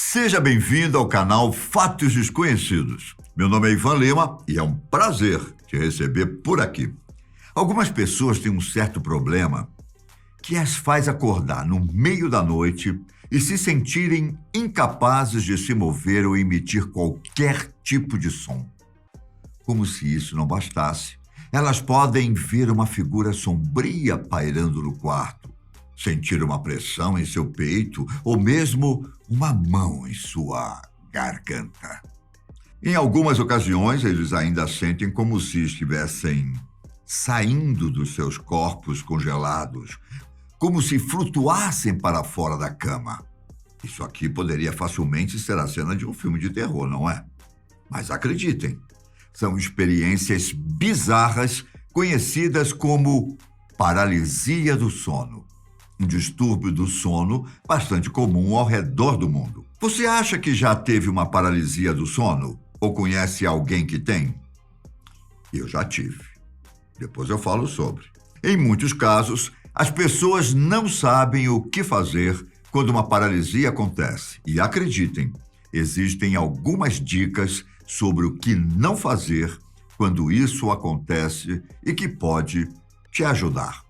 Seja bem-vindo ao canal Fatos Desconhecidos. Meu nome é Ivan Lima e é um prazer te receber por aqui. Algumas pessoas têm um certo problema que as faz acordar no meio da noite e se sentirem incapazes de se mover ou emitir qualquer tipo de som. Como se isso não bastasse, elas podem ver uma figura sombria pairando no quarto, sentir uma pressão em seu peito ou mesmo uma mão em sua garganta. Em algumas ocasiões, eles ainda sentem como se estivessem saindo dos seus corpos congelados, como se flutuassem para fora da cama. Isso aqui poderia facilmente ser a cena de um filme de terror, não é? Mas acreditem, são experiências bizarras conhecidas como paralisia do sono. Um distúrbio do sono bastante comum ao redor do mundo. Você acha que já teve uma paralisia do sono? Ou conhece alguém que tem? Eu já tive. Depois eu falo sobre. Em muitos casos, as pessoas não sabem o que fazer quando uma paralisia acontece. E acreditem, existem algumas dicas sobre o que não fazer quando isso acontece e que pode te ajudar.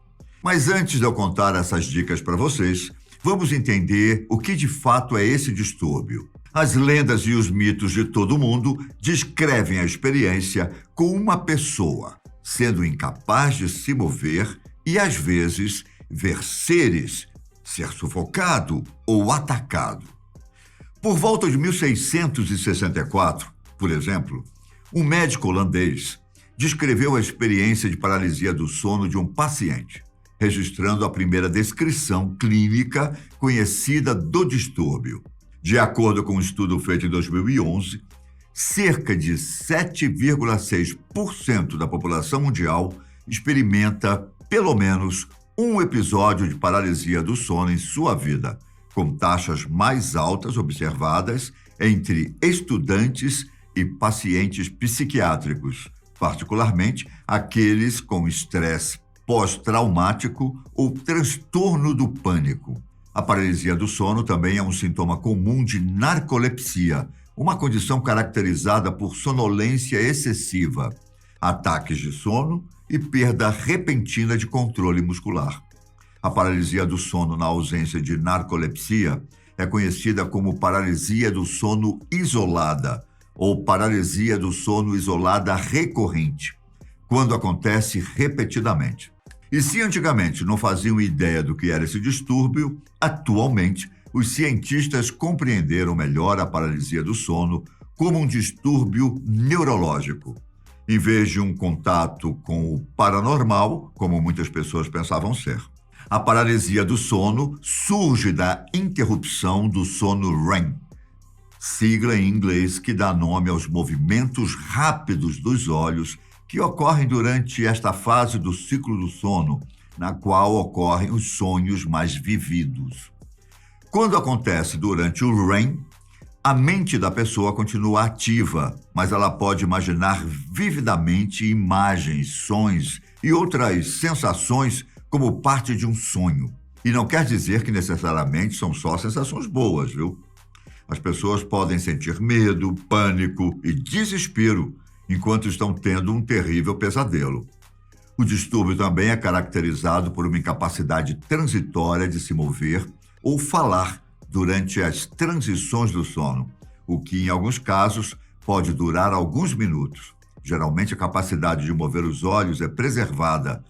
Mas antes de eu contar essas dicas para vocês, vamos entender o que de fato é esse distúrbio. As lendas e os mitos de todo mundo descrevem a experiência com uma pessoa sendo incapaz de se mover e, às vezes, ver seres, ser sufocado ou atacado. Por volta de 1664, por exemplo, um médico holandês descreveu a experiência de paralisia do sono de um paciente, registrando a primeira descrição clínica conhecida do distúrbio. De acordo com um estudo feito em 2011, cerca de 7,6% da população mundial experimenta pelo menos um episódio de paralisia do sono em sua vida, com taxas mais altas observadas entre estudantes e pacientes psiquiátricos, particularmente aqueles com estresse pós-traumático ou transtorno do pânico. A paralisia do sono também é um sintoma comum de narcolepsia, uma condição caracterizada por sonolência excessiva, ataques de sono e perda repentina de controle muscular. A paralisia do sono na ausência de narcolepsia é conhecida como paralisia do sono isolada ou paralisia do sono isolada recorrente, quando acontece repetidamente. E se antigamente não faziam ideia do que era esse distúrbio, atualmente os cientistas compreenderam melhor a paralisia do sono como um distúrbio neurológico. Em vez de um contato com o paranormal, como muitas pessoas pensavam ser. A paralisia do sono surge da interrupção do sono REM, sigla em inglês que dá nome aos movimentos rápidos dos olhos que ocorrem durante esta fase do ciclo do sono, na qual ocorrem os sonhos mais vividos. Quando acontece durante o REM, a mente da pessoa continua ativa, mas ela pode imaginar vividamente imagens, sons e outras sensações como parte de um sonho. E não quer dizer que necessariamente são só sensações boas, viu? As pessoas podem sentir medo, pânico e desespero enquanto estão tendo um terrível pesadelo. O distúrbio também é caracterizado por uma incapacidade transitória de se mover ou falar durante as transições do sono, o que, em alguns casos, pode durar alguns minutos. Geralmente, a capacidade de mover os olhos é preservada,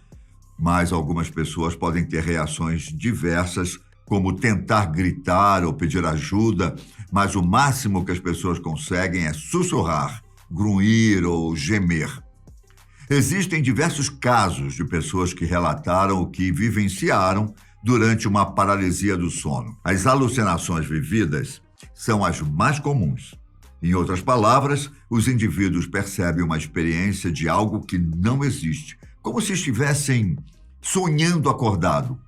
mas algumas pessoas podem ter reações diversas, como tentar gritar ou pedir ajuda, mas o máximo que as pessoas conseguem é sussurrar, grunhir ou gemer. Existem diversos casos de pessoas que relataram o que vivenciaram durante uma paralisia do sono. As alucinações vividas são as mais comuns. Em outras palavras, os indivíduos percebem uma experiência de algo que não existe, como se estivessem sonhando acordado.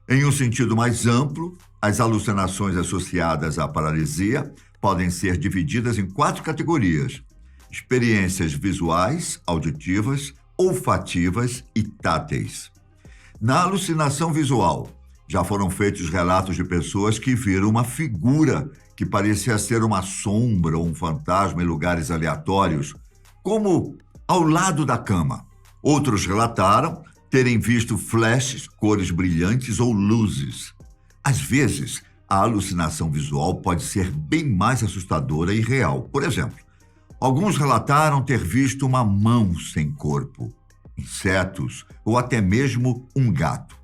Em um sentido mais amplo, as alucinações associadas à paralisia podem ser divididas em 4 categorias: experiências visuais, auditivas, olfativas e táteis. Na alucinação visual, já foram feitos relatos de pessoas que viram uma figura que parecia ser uma sombra ou um fantasma em lugares aleatórios, como ao lado da cama. Outros relataram terem visto flashes, cores brilhantes ou luzes. Às vezes, a alucinação visual pode ser bem mais assustadora e real. Por exemplo, alguns relataram ter visto uma mão sem corpo, insetos ou até mesmo um gato.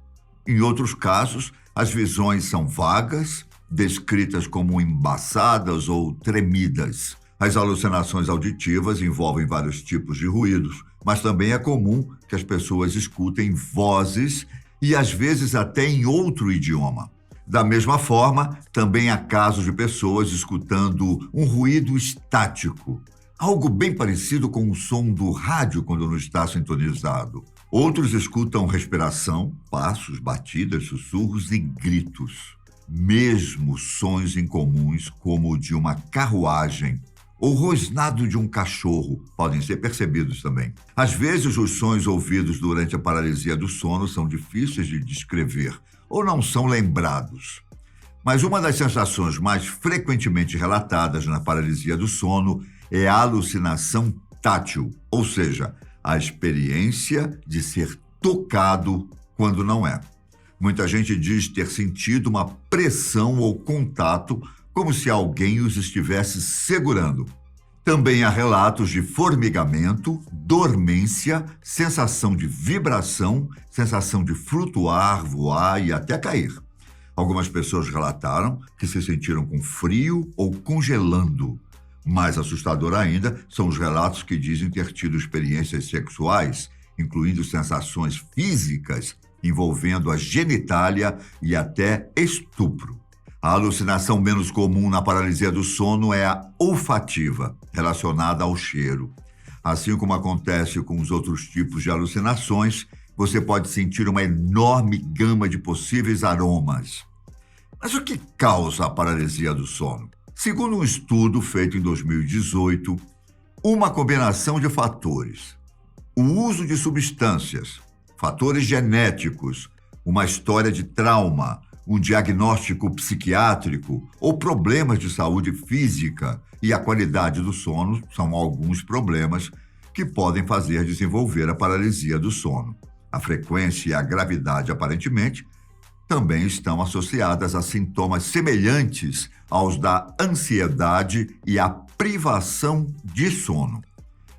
Em outros casos, as visões são vagas, descritas como embaçadas ou tremidas. As alucinações auditivas envolvem vários tipos de ruídos, mas também é comum que as pessoas escutem vozes e às vezes até em outro idioma. Da mesma forma, também há casos de pessoas escutando um ruído estático, algo bem parecido com o som do rádio quando não está sintonizado. Outros escutam respiração, passos, batidas, sussurros e gritos. Mesmo sons incomuns, como o de uma carruagem ou o rosnado de um cachorro, podem ser percebidos também. Às vezes, os sons ouvidos durante a paralisia do sono são difíceis de descrever ou não são lembrados. Mas uma das sensações mais frequentemente relatadas na paralisia do sono é a alucinação tátil, ou seja, a experiência de ser tocado quando não é. Muita gente diz ter sentido uma pressão ou contato, como se alguém os estivesse segurando. Também há relatos de formigamento, dormência, sensação de vibração, sensação de flutuar, voar e até cair. Algumas pessoas relataram que se sentiram com frio ou congelando. Mais assustador ainda são os relatos que dizem ter tido experiências sexuais, incluindo sensações físicas envolvendo a genitália e até estupro. A alucinação menos comum na paralisia do sono é a olfativa, relacionada ao cheiro. Assim como acontece com os outros tipos de alucinações, você pode sentir uma enorme gama de possíveis aromas. Mas o que causa a paralisia do sono? Segundo um estudo feito em 2018, uma combinação de fatores, o uso de substâncias, fatores genéticos, uma história de trauma, um diagnóstico psiquiátrico ou problemas de saúde física e a qualidade do sono são alguns problemas que podem fazer desenvolver a paralisia do sono. A frequência e a gravidade, aparentemente, também estão associadas a sintomas semelhantes aos da ansiedade e à privação de sono.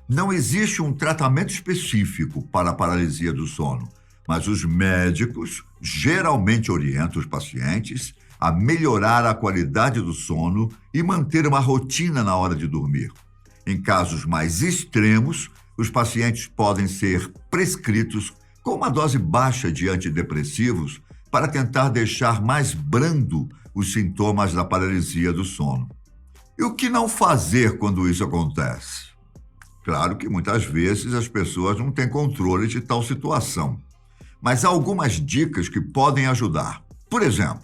Não existe um tratamento específico para a paralisia do sono, mas os médicos geralmente orientam os pacientes a melhorar a qualidade do sono e manter uma rotina na hora de dormir. Em casos mais extremos, os pacientes podem ser prescritos com uma dose baixa de antidepressivos para tentar deixar mais brando os sintomas da paralisia do sono. E o que não fazer quando isso acontece? Claro que muitas vezes as pessoas não têm controle de tal situação, mas há algumas dicas que podem ajudar. Por exemplo,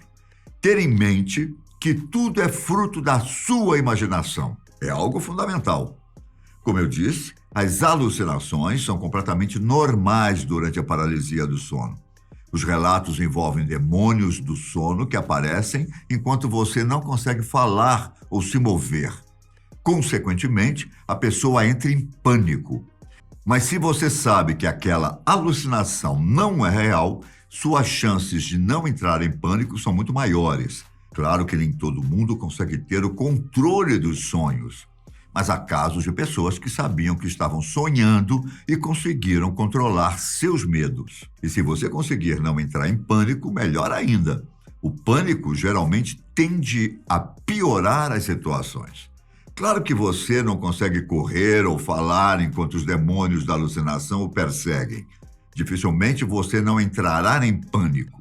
ter em mente que tudo é fruto da sua imaginação. É algo fundamental. Como eu disse, as alucinações são completamente normais durante a paralisia do sono. Os relatos envolvem demônios do sono que aparecem enquanto você não consegue falar ou se mover. Consequentemente, a pessoa entra em pânico. Mas se você sabe que aquela alucinação não é real, suas chances de não entrar em pânico são muito maiores. Claro que nem todo mundo consegue ter o controle dos sonhos, mas há casos de pessoas que sabiam que estavam sonhando e conseguiram controlar seus medos. E se você conseguir não entrar em pânico, melhor ainda. O pânico geralmente tende a piorar as situações. Claro que você não consegue correr ou falar enquanto os demônios da alucinação o perseguem. Dificilmente você não entrará em pânico.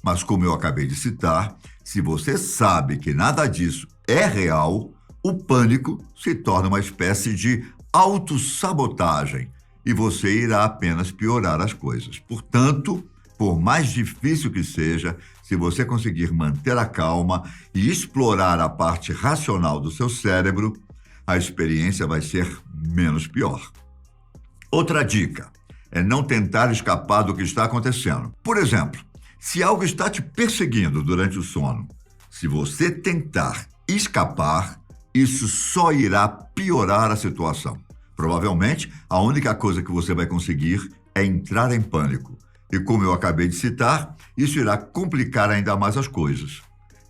Mas como eu acabei de citar, se você sabe que nada disso é real, o pânico se torna uma espécie de autossabotagem e você irá apenas piorar as coisas. Portanto, por mais difícil que seja, se você conseguir manter a calma e explorar a parte racional do seu cérebro, a experiência vai ser menos pior. Outra dica é não tentar escapar do que está acontecendo. Por exemplo, se algo está te perseguindo durante o sono, se você tentar escapar, isso só irá piorar a situação. Provavelmente, a única coisa que você vai conseguir é entrar em pânico. E como eu acabei de citar, isso irá complicar ainda mais as coisas.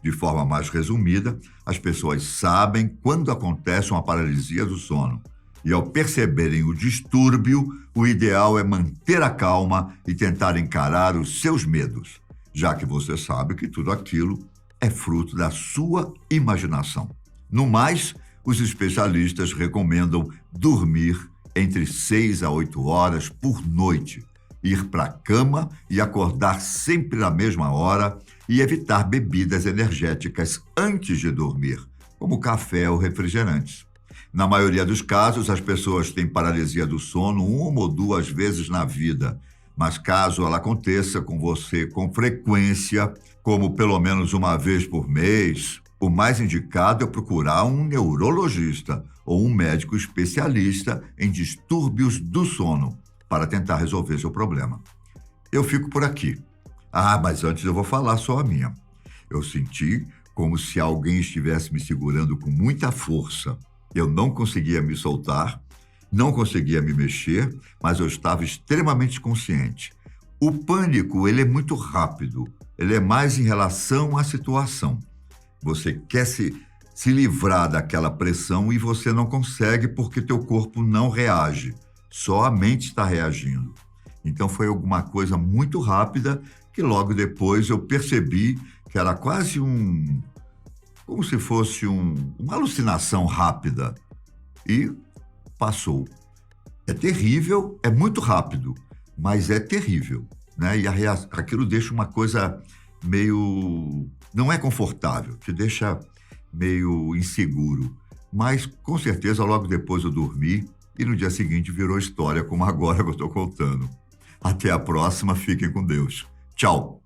De forma mais resumida, as pessoas sabem quando acontece uma paralisia do sono. E ao perceberem o distúrbio, o ideal é manter a calma e tentar encarar os seus medos, já que você sabe que tudo aquilo é fruto da sua imaginação. No mais, os especialistas recomendam dormir entre 6 a 8 horas por noite, ir para a cama e acordar sempre na mesma hora e evitar bebidas energéticas antes de dormir, como café ou refrigerantes. Na maioria dos casos, as pessoas têm paralisia do sono 1 ou 2 vezes na vida, mas caso ela aconteça com você com frequência, como pelo menos 1 vez por mês, o mais indicado é procurar um neurologista ou um médico especialista em distúrbios do sono para tentar resolver seu problema. Eu fico por aqui. Mas antes eu vou falar só a minha. Eu senti como se alguém estivesse me segurando com muita força. Eu não conseguia me soltar, não conseguia me mexer, mas eu estava extremamente consciente. O pânico, ele é muito rápido, ele é mais em relação à situação. Você quer se livrar daquela pressão e você não consegue porque teu corpo não reage, só a mente está reagindo. Então foi alguma coisa muito rápida que logo depois eu percebi que era quase como se fosse uma alucinação rápida e passou. É terrível, é muito rápido, mas é terrível, né? E aquilo deixa uma coisa meio... não é confortável, te deixa meio inseguro. Mas, com certeza, logo depois eu dormi e no dia seguinte virou história, como agora que eu estou contando. Até a próxima, fiquem com Deus. Tchau!